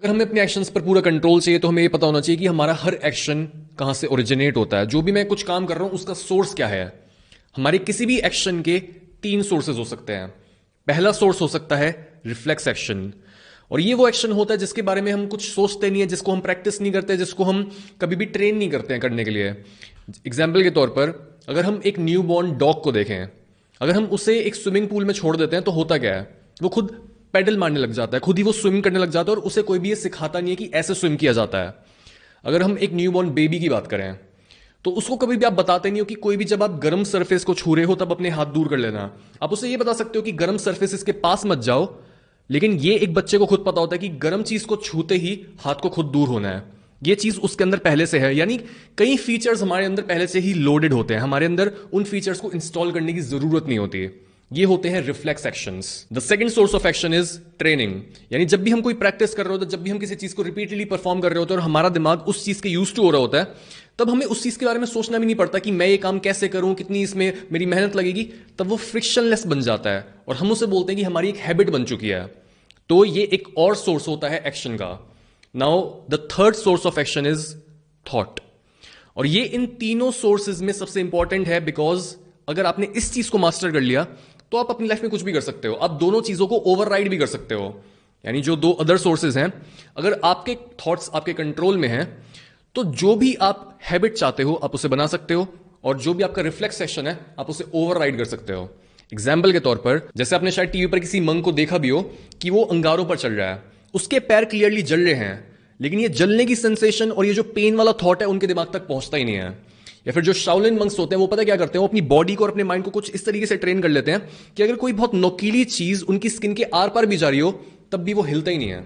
अगर हमें अपने एक्शंस पर पूरा कंट्रोल चाहिए तो हमें ये पता होना चाहिए कि हमारा हर एक्शन कहां से ओरिजिनेट होता है। जो भी मैं कुछ काम कर रहा हूं उसका सोर्स क्या है। हमारे किसी भी एक्शन के तीन सोर्सेज हो सकते हैं। पहला सोर्स हो सकता है रिफ्लेक्स एक्शन, और ये वो एक्शन होता है जिसके बारे में हम कुछ सोचते नहीं है, जिसको हम प्रैक्टिस नहीं करते, जिसको हम कभी भी ट्रेन नहीं करते हैं करने के लिए। एग्जाम्पल के तौर पर अगर हम एक न्यू बॉर्न डॉग को देखें, अगर हम उसे एक स्विमिंग पूल में छोड़ देते हैं तो होता क्या है, वो खुद पेडल मारने लग जाता है, खुद ही वो स्विम करने लग जाता है, और उसे कोई भी ये सिखाता नहीं है कि ऐसे स्विम किया जाता है। अगर हम एक न्यू बॉर्न बेबी की बात करें तो उसको कभी भी आप बताते नहीं हो कि कोई भी जब आप गर्म सरफेस को छू रहे हो तब अपने हाथ दूर कर लेना। आप उसे ये बता सकते हो कि गर्म सरफेस इसके पास मत जाओ, लेकिन ये एक बच्चे को खुद पता होता है कि गर्म चीज को छूते ही हाथ को खुद दूर होना है। ये चीज उसके अंदर पहले से है, यानी कई फीचर्स हमारे अंदर पहले से ही लोडेड होते हैं, हमारे अंदर उन फीचर्स को इंस्टॉल करने की जरूरत नहीं होती। ये होते हैं reflex actions. The second source of action is training, यानी जब भी हम कोई प्रैक्टिस कर रहे होते हैं, जब भी हम किसी चीज को रिपीटेडली परफॉर्म कर रहे होते हैं और हमारा दिमाग उस चीज के यूज टू हो रहा होता है, तब हमें उस चीज के बारे में सोचना भी नहीं पड़ता कि मैं ये काम कैसे करूं, कितनी इसमें मेरी मेहनत लगेगी। तब वो फ्रिक्शनलेस बन जाता है और हम उसे बोलते हैं कि हमारी एक हैबिट बन चुकी है। तो ये एक और सोर्स होता है एक्शन का। Now the third source of action is thought, और ये इन तीनों सोर्सेज में सबसे इंपॉर्टेंट है, बिकॉज अगर आपने इस चीज को मास्टर कर लिया तो आप अपनी लाइफ में कुछ भी कर सकते हो। आप दोनों चीजों को ओवरराइड भी कर सकते हो, यानी जो दो अदर सोर्सेज हैं, अगर आपके थॉट्स आपके कंट्रोल में हैं तो जो भी आप हैबिट चाहते हो आप उसे बना सकते हो, और जो भी आपका रिफ्लेक्स एक्शन है आप उसे ओवरराइड कर सकते हो। एग्जाम्पल के तौर पर जैसे आपने शायद टीवी पर किसी मंक को देखा भी हो कि वो अंगारों पर चल रहा है, उसके पैर क्लियरली जल रहे हैं, लेकिन ये जलने की सेंसेशन और ये जो पेन वाला थॉट है उनके दिमाग तक पहुंचता ही नहीं है। या फिर जो शाओलिन मंक्स होते हैं वो पता क्या करते हैं, वो अपनी बॉडी को और अपने माइंड को कुछ इस तरीके से ट्रेन कर लेते हैं कि अगर कोई बहुत नोकीली चीज उनकी स्किन के आर पार भी जा रही हो तब भी वो हिलता ही नहीं है,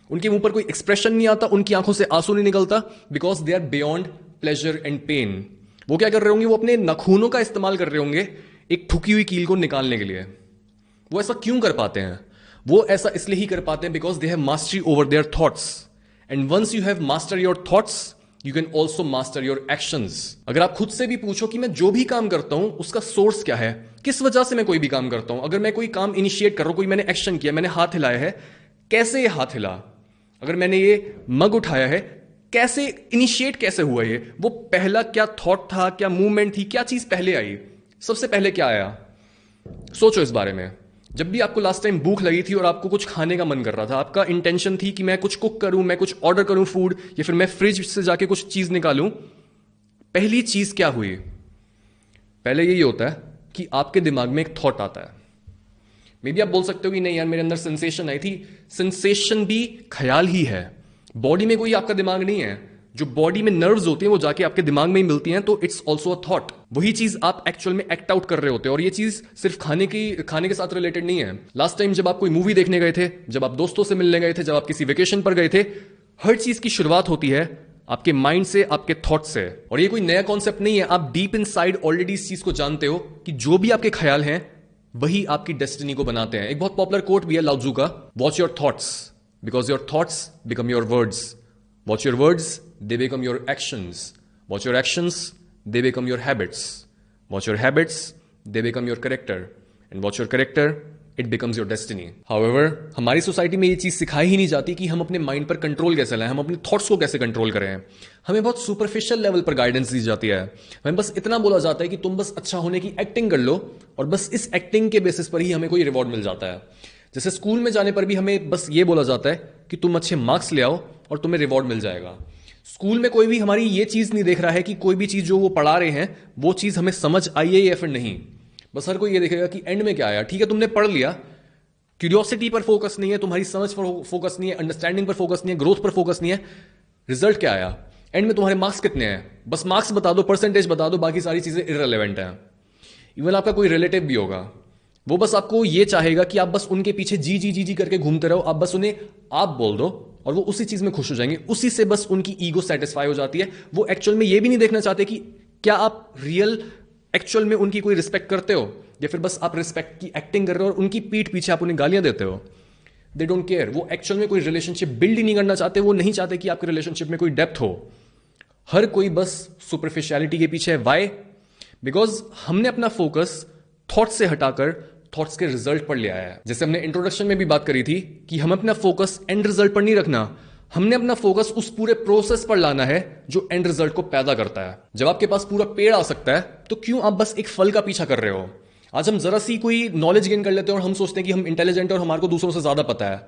उनके मुंह पर कोई एक्सप्रेशन नहीं आता, उनकी आंखों से आंसू नहीं निकलता, because they are beyond pleasure and pain. वो क्या कर रहे होंगे, वो अपने नाखूनों का इस्तेमाल कर रहे होंगे एक ठुकी हुई कील को निकालने के लिए। वो ऐसा क्यों कर पाते हैं? वो ऐसा इसलिए ही कर पाते हैं because they have mastery over their thoughts, and once you have master your thoughts you can also master your actions. अगर आप खुद से भी पूछो कि मैं जो भी काम करता हूं उसका सोर्स क्या है, किस वजह से मैं कोई भी काम करता हूं, अगर मैं कोई काम इनिशिएट कर रहा हूं, कोई मैंने एक्शन किया, मैंने हाथ हिलाया है, कैसे ये हाथ हिला, अगर मैंने ये मग उठाया है, कैसे इनिशिएट कैसे हुआ, ये वो पहला क्या थॉट था, क्या मूवमेंट थी, क्या चीज पहले आई, सबसे पहले क्या आया। सोचो इस बारे में। जब भी आपको लास्ट टाइम भूख लगी थी और आपको कुछ खाने का मन कर रहा था, आपका इंटेंशन थी कि मैं कुछ कुक करूं, मैं कुछ ऑर्डर करूं फूड, या फिर मैं फ्रिज से जाके कुछ चीज निकालूं, पहली चीज क्या हुई? पहले यही होता है कि आपके दिमाग में एक थॉट आता है। मे बी आप बोल सकते हो कि नहीं यार मेरे अंदर सेंसेशन आई थी, सेंसेशन भी ख्याल ही है, बॉडी में कोई आपका दिमाग नहीं है, जो बॉडी में नर्व्स होती हैं वो जाके आपके दिमाग में ही मिलती हैं, तो इट्स ऑल्सो अ थॉट। वही चीज आप एक्चुअल में एक्ट आउट कर रहे होते हैं, और ये चीज सिर्फ खाने के साथ रिलेटेड नहीं है। लास्ट टाइम जब आप कोई मूवी देखने गए थे, जब आप दोस्तों से मिलने गए थे, जब आप किसी वेकेशन पर गए थे, हर चीज की शुरुआत होती है आपके माइंड से, आपके थॉट से। और ये कोई नया कॉन्सेप्ट नहीं है, आप डीप इनसाइड ऑलरेडी इस चीज को जानते हो कि जो भी आपके ख्याल हैं वही आपकी डेस्टिनी को बनाते हैं। एक बहुत पॉपुलर कोट भी है लाओ त्जू का, watch your thoughts because your thoughts become your words, watch your words they become your actions, watch your actions they become your habits, watch your habits they become your character, and watch your character it becomes your destiny. However, हमारी society में ये चीज सिखाई ही नहीं जाती कि हम अपने माइंड पर कंट्रोल कैसे लाएं, हम अपने थॉट्स को कैसे कंट्रोल करें। हमें बहुत सुपरफिशियल लेवल पर गाइडेंस दी जाती है, हमें बस इतना बोला जाता है कि तुम बस अच्छा होने की एक्टिंग कर लो, और बस इस एक्टिंग के बेसिस पर ही हमें कोई रिवॉर्ड मिल जाता है। जैसे स्कूल में जाने पर भी हमें बस ये बोला जाता है कि तुम अच्छे मार्क्स ले आओ और तुम्हें रिवॉर्ड मिल जाएगा। स्कूल में कोई भी हमारी ये चीज नहीं देख रहा है कि कोई भी चीज जो वो पढ़ा रहे हैं वो चीज हमें समझ आई है या फिर नहीं। बस हर कोई ये देखेगा कि एंड में क्या आया। ठीक है तुमने पढ़ लिया, क्यूरियोसिटी पर फोकस नहीं है, तुम्हारी समझ पर फोकस नहीं है, अंडरस्टैंडिंग पर फोकस नहीं है, ग्रोथ पर फोकस नहीं है, रिजल्ट क्या आया, एंड में तुम्हारे मार्क्स कितने हैं, बस मार्क्स बता दो, परसेंटेज बता दो, बाकी सारी चीजें इररिलेवेंट हैं। इवन आपका कोई रिलेटिव भी होगा, वो बस आपको ये चाहेगा कि आप बस उनके पीछे जी जी जी जी करके घूमते रहो, आप बस उन्हें आप बोल दो और वो उसी चीज में खुश हो जाएंगे, उसी से बस उनकी ईगो सेटिस्फाई हो जाती है। वो एक्चुअल में ये भी नहीं देखना चाहते कि क्या आप रियल एक्चुअल में उनकी कोई रिस्पेक्ट करते हो या फिर बस आप रिस्पेक्ट की एक्टिंग कर रहे हो और उनकी पीठ पीछे आप उन्हें गालियां देते हो। दे डोंट केयर, वो एक्चुअल में कोई रिलेशनशिप बिल्ड ही नहीं करना चाहते, वो नहीं चाहते कि आपके रिलेशनशिप में कोई डेप्थ हो। हर कोई बस सुपरफिशियलिटी के पीछे है। वाई? बिकॉज हमने अपना फोकस थॉट से हटाकर थॉट्स के रिजल्ट पर ले आया है। जैसे हमने इंट्रोडक्शन में भी बात करी थी कि हम अपना फोकस एंड रिजल्ट पर नहीं रखना, हमने अपना फोकस उस पूरे प्रोसेस पर लाना है जो एंड रिजल्ट को पैदा करता है। जब आपके पास पूरा पेड़ आ सकता है तो क्यों आप बस एक फल का पीछा कर रहे हो? आज हम जरा सी कोई नॉलेज गेन कर लेते हैं और हम सोचते हैं कि हम इंटेलिजेंट और हमारे को दूसरों से ज्यादा पता है।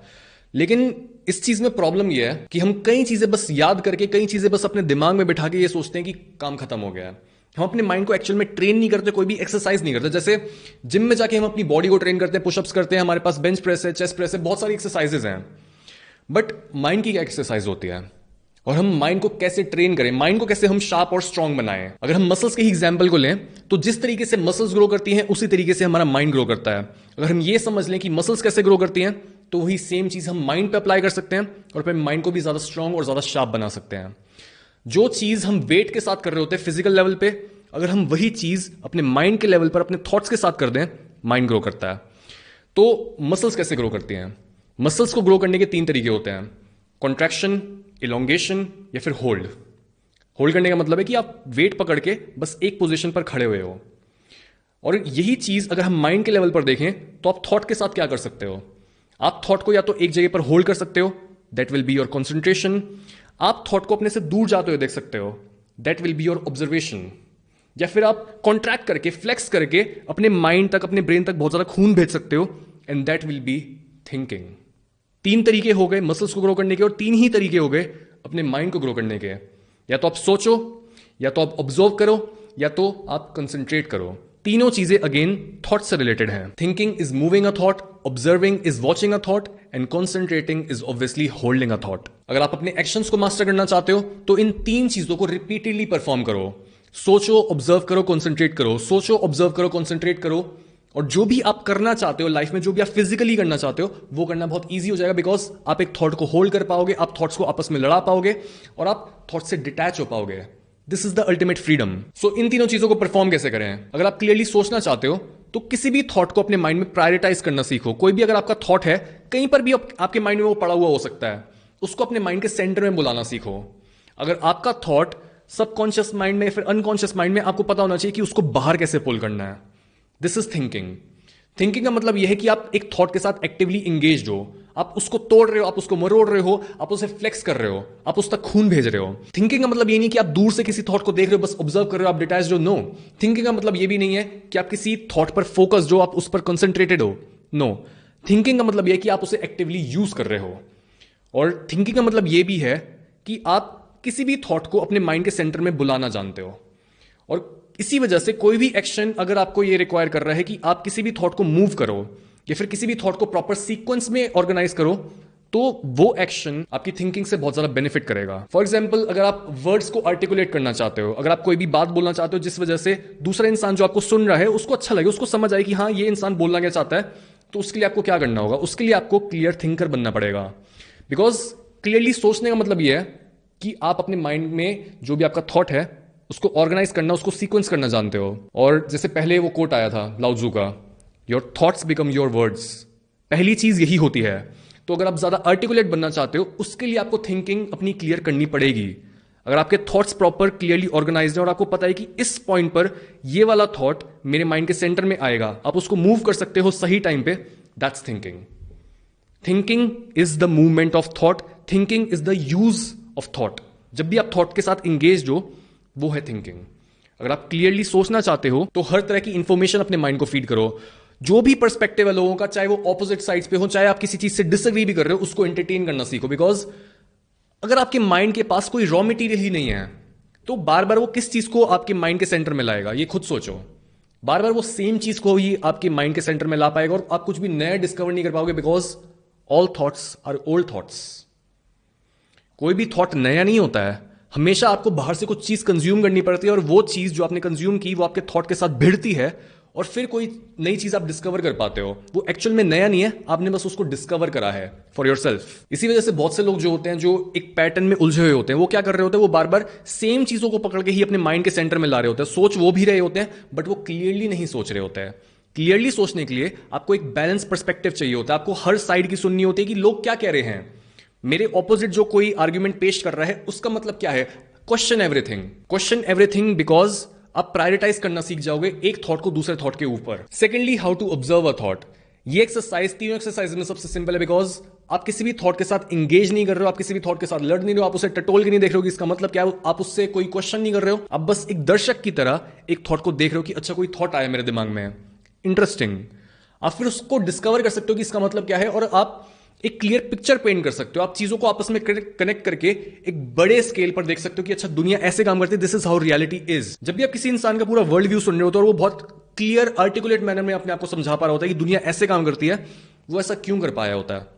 लेकिन इस चीज में प्रॉब्लम यह है कि हम कई चीजें बस याद करके, कई चीजें बस अपने दिमाग में बिठा के ये सोचते हैं कि काम खत्म हो गया है। हम अपने माइंड को एक्चुअल में ट्रेन नहीं करते, कोई भी एक्सरसाइज नहीं करते। जैसे जिम में जाके हम अपनी बॉडी को ट्रेन करते हैं, पुशअप्स करते हैं, हमारे पास बेंच प्रेस है, चेस्ट प्रेस है, बहुत सारी एक्सरसाइजेज हैं। बट माइंड की क्या एक्सरसाइज होती है और हम माइंड को कैसे ट्रेन करें, माइंड को कैसे हम शार्प और स्ट्रांग बनाएं? अगर हम मसल्स के ही एग्जांपल को लें तो जिस तरीके से मसल्स ग्रो करती हैं उसी तरीके से हमारा माइंड ग्रो करता है। अगर हम ये समझ लें कि मसल्स कैसे ग्रो करती हैं तो वही सेम चीज हम माइंड पे अप्लाई कर सकते हैं और अपने माइंड को भी ज्यादा स्ट्रांग और ज्यादा शार्प बना सकते हैं। जो चीज हम वेट के साथ कर रहे होते हैं फिजिकल लेवल पे, अगर हम वही चीज अपने माइंड के लेवल पर अपने थॉट्स के साथ कर दें, माइंड ग्रो करता है। तो मसल्स कैसे ग्रो करती हैं? मसल्स को ग्रो करने के 3 तरीके होते हैं, कॉन्ट्रैक्शन, इलोंगेशन या फिर होल्ड। होल्ड करने का मतलब है कि आप वेट पकड़ के बस एक पोजीशन पर खड़े हुए हो। और यही चीज अगर हम माइंड के लेवल पर देखें तो आप थॉट के साथ क्या कर सकते हो? आप थॉट को या तो एक जगह पर होल्ड कर सकते हो, that will be your concentration. आप थॉट को अपने से दूर जाते हुए देख सकते हो, that will be your observation. या फिर आप कॉन्ट्रैक्ट करके, फ्लेक्स करके अपने माइंड तक, अपने ब्रेन तक बहुत ज्यादा खून भेज सकते हो, and that will be thinking. 3 तरीके हो गए मसल्स को ग्रो करने के और 3 ही तरीके हो गए अपने माइंड को ग्रो करने के। या तो आप सोचो, या तो आप ऑब्जर्व करो, या तो आप कंसंट्रेट करो। तीनों चीजें अगेन थॉट से रिलेटेड हैं। Thinking is moving a thought, observing is watching a thought, and concentrating is obviously holding a thought. अगर आप अपने एक्शंस को मास्टर करना चाहते हो तो इन 3 चीजों को रिपीटेडली परफॉर्म करो। सोचो, ऑब्जर्व करो, कॉन्सेंट्रेट करो, सोचो, ऑब्जर्व करो, कॉन्सेंट्रेट करो। और जो भी आप करना चाहते हो लाइफ में, जो भी आप फिजिकली करना चाहते हो, वो करना बहुत ईजी हो जाएगा, बिकॉज आप एक थॉट को होल्ड कर पाओगे, आप थॉट्स को आपस में लड़ा पाओगे और आप थॉट से डिटैच हो पाओगे। This is the ultimate freedom. So इन तीनों चीजों को परफॉर्म कैसे करें? अगर आप क्लियरली सोचना चाहते हो तो किसी भी थॉट को अपने माइंड में प्रायोरिटाइज करना सीखो। कोई भी अगर आपका थॉट है, कहीं पर भी आपके माइंड में वो पड़ा हुआ हो सकता है, उसको अपने माइंड के सेंटर में बुलाना सीखो। अगर आपका थॉट सबकॉन्शियस माइंड में, फिर अनकॉन्शियस माइंड में, आपको पता होना चाहिए कि उसको बाहर कैसे पुल करना है। This is thinking. थिंकिंग का मतलब यह है कि आप एक थॉट के साथ एक्टिवली इंगेज हो, आप उसको तोड़ रहे हो, आप उसको मरोड़ रहे हो, आप उसे फ्लेक्स कर रहे हो, आप उस तक खून भेज रहे हो। थिंकिंग का मतलब ये नहीं कि आप दूर से किसी थॉट को देख रहे हो, बस ऑब्जर्व कर रहे हो, आप डिटैच्ड हो। नो। थिंकिंग का मतलब ये भी नहीं है कि आप किसी थॉट पर फोकस हो, आप उस पर कंसंट्रेटेड हो। नो। थिंकिंग का मतलब यह है कि आप उसे एक्टिवली यूज कर रहे हो। और थिंकिंग का मतलब यह भी है कि आप किसी भी थॉट को अपने माइंड के सेंटर में बुलाना जानते हो। और इसी वजह से कोई भी एक्शन अगर आपको ये रिक्वायर कर रहा है कि आप किसी भी थॉट को मूव करो या फिर किसी भी थॉट को प्रॉपर सीक्वेंस में ऑर्गेनाइज करो, तो वो एक्शन आपकी थिंकिंग से बहुत ज्यादा बेनिफिट करेगा। फॉर एग्जाम्पल, अगर आप वर्ड्स को आर्टिकुलेट करना चाहते हो, अगर आप कोई भी बात बोलना चाहते हो जिस वजह से दूसरा इंसान जो आपको सुन रहा है उसको अच्छा लगे, उसको समझ आए कि हाँ ये इंसान बोलना क्या चाहता है, तो उसके लिए आपको क्या करना होगा? उसके लिए आपको क्लियर थिंकर बनना पड़ेगा। बिकॉज क्लियरली सोचने का मतलब यह है कि आप अपने माइंड में जो भी आपका थॉट है उसको ऑर्गेनाइज करना, उसको सीक्वेंस करना जानते हो। और जैसे पहले वो कोट आया था लाओ त्सू का, your thoughts become your words. पहली चीज यही होती है। तो अगर आप ज्यादा आर्टिकुलेट बनना चाहते हो, उसके लिए आपको थिंकिंग अपनी क्लियर करनी पड़ेगी। अगर आपके थॉट्स प्रॉपर क्लियरली ऑर्गेनाइज्ड है और आपको पता है कि इस पॉइंट पर ये वाला थॉट मेरे माइंड के सेंटर में आएगा, आप उसको मूव कर सकते हो सही टाइम पे, that's thinking. Thinking is the movement of thought, thinking is the use of thought. जब भी आप थॉट के साथ इंगेज हो, वो है थिंकिंग। अगर आप क्लियरली सोचना चाहते हो तो हर तरह की इंफॉर्मेशन अपने माइंड को फीड करो। जो भी पर्सपेक्टिव है लोगों का, चाहे वो ऑपोजिट साइड्स पे हो, चाहे आप किसी चीज से डिसएग्री भी कर रहे हो, उसको एंटरटेन करना सीखो। बिकॉज अगर आपके माइंड के पास कोई रॉ मटेरियल ही नहीं है तो बार बार वो किस चीज को आपके माइंड के सेंटर में लाएगा? ये खुद सोचो। बार बार वो सेम चीज को ही आपके माइंड के सेंटर में ला पाएगा और आप कुछ भी नया डिस्कवर नहीं कर पाओगे, because all thoughts are old thoughts. कोई भी थॉट नया नहीं होता है, हमेशा आपको बाहर से कुछ चीज कंज्यूम करनी पड़ती है और वो चीज जो आपने कंज्यूम की वो आपके थॉट के साथ भिड़ती है और फिर कोई नई चीज आप डिस्कवर कर पाते हो। वो एक्चुअल में नया नहीं है, आपने बस उसको डिस्कवर करा है फॉर योरसेल्फ। इसी वजह से बहुत से लोग जो होते हैं, जो एक पैटर्न में उलझे हुए होते हैं, वो क्या कर रहे होते हैं? वो बार बार सेम चीजों को पकड़ के ही अपने माइंड के सेंटर में ला रहे होते हैं। सोच वो भी रहे होते हैं बट वो क्लियरली नहीं सोच रहे होते हैं। क्लियरली सोचने के लिए आपको एक बैलेंस पर्सपेक्टिव चाहिए होता है। आपको हर साइड की सुननी होती है कि लोग क्या कह रहे हैं, मेरे ऑपोजिट जो कोई आर्ग्यूमेंट पेश कर रहा है उसका मतलब क्या है। क्वेश्चन एवरीथिंग, बिकॉज आप प्रायोरिटाइज करना सीख जाओगे एक थॉट को दूसरे थॉट के ऊपर। Secondly, how to observe a thought. ये एक्सरसाइज तीनों एक्सरसाइज में सबसे सिंपल है, बिकॉज आप किसी भी थॉट के साथ इंगेज नहीं कर रहे हो, आप किसी भी थॉट के साथ लड़ नहीं रहे हो, आप उसे टटोल के नहीं देख रहे हो कि इसका मतलब क्या है, आप उससे कोई क्वेश्चन नहीं कर रहे हो, आप बस एक दर्शक की तरह एक थॉट को देख रहे हो कि अच्छा कोई थॉट आया मेरे दिमाग में, इंटरेस्टिंग। आप फिर उसको डिस्कवर कर सकते हो कि इसका मतलब क्या है, और आप एक क्लियर पिक्चर पेंट कर सकते हो। आप चीजों को आपस में कनेक्ट करके एक बड़े स्केल पर देख सकते हो कि अच्छा दुनिया ऐसे काम करती है, this is how reality is. जब भी आप किसी इंसान का पूरा वर्ल्ड व्यू सुन रहे होते हो और वो बहुत क्लियर आर्टिकुलेट मैनर में अपने आप को समझा पा रहा होता है कि दुनिया ऐसे काम करती है, वो ऐसा क्यों कर पाया होता है।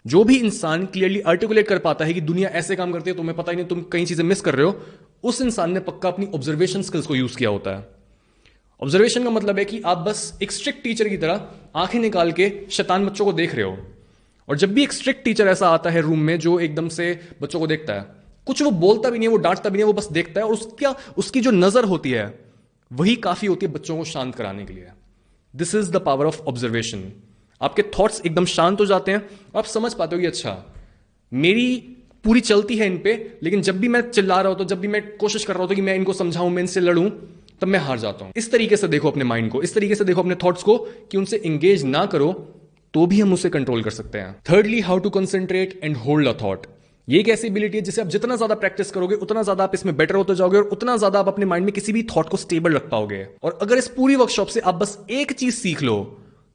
जो भी इंसान क्लियरली आर्टिकुलेट कर पाता है कि दुनिया ऐसे काम करती है, तुम्हें पता ही नहीं, तुम कई चीजें मिस कर रहे हो, उस इंसान ने पक्का अपनी ऑब्जर्वेशन स्किल्स को यूज किया होता है। ऑब्जर्वेशन का मतलब है कि आप बस एक स्ट्रिक्ट टीचर की तरह आंखें निकाल के शैतान बच्चों को देख रहे हो, और जब भी एक स्ट्रिक्ट टीचर ऐसा आता है रूम में जो एकदम से बच्चों को देखता है, कुछ वो बोलता भी नहीं है, वो डांटता भी नहीं है, वो बस देखता है, और उसकी जो नजर होती है वही काफी होती है बच्चों को शांत कराने के लिए। This is the power of observation. आपके थॉट्स एकदम शांत हो जाते हैं, आप समझ पाते हो कि अच्छा मेरी पूरी चलती है इन पे, लेकिन जब भी मैं चिल्ला रहा होता हूं, जब भी मैं कोशिश कर रहा होता हूं कि मैं इनको समझाऊं, मैं इनसे लड़ूं, तब मैं हार जाता हूं। इस तरीके से देखो अपने माइंड को, इस तरीके से देखो अपने थॉट्स को कि उनसे इंगेज ना करो तो भी हम उसे कंट्रोल कर सकते हैं। Thirdly, how to concentrate and hold a thought. ये एक ऐसी एबिलिटी है जिसे आप जितना ज्यादा प्रैक्टिस करोगे उतना ज्यादा आप इसमें बेटर होते जाओगे, और उतना ज्यादा आप अपने माइंड में किसी भी थॉट को स्टेबल रख पाओगे। और अगर इस पूरी वर्कशॉप से आप बस एक चीज सीख लो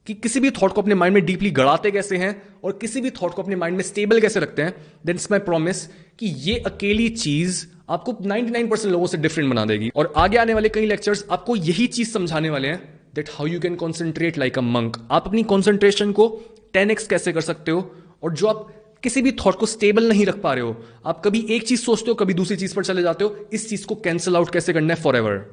कि किसी भी थॉट को अपने माइंड में डीपली गड़ाते कैसे हैं और किसी भी थॉट को अपने माइंड में स्टेबल कैसे रखते हैं, देन इट्स माय प्रॉमिस कि ये अकेली चीज आपको 99% लोगों से डिफरेंट बना देगी। और आगे आने वाले कई लेक्चर्स आपको यही चीज समझाने वाले हैं, that how you can concentrate like a monk. आप अपनी कॉन्सेंट्रेशन को 10x कैसे कर सकते हो, और जो आप किसी भी थॉट को स्टेबल नहीं रख पा रहे हो, आप कभी एक चीज सोचते हो कभी दूसरी चीज पर चले जाते हो, इस चीज को कैंसिल आउट कैसे करना है फॉर एवर।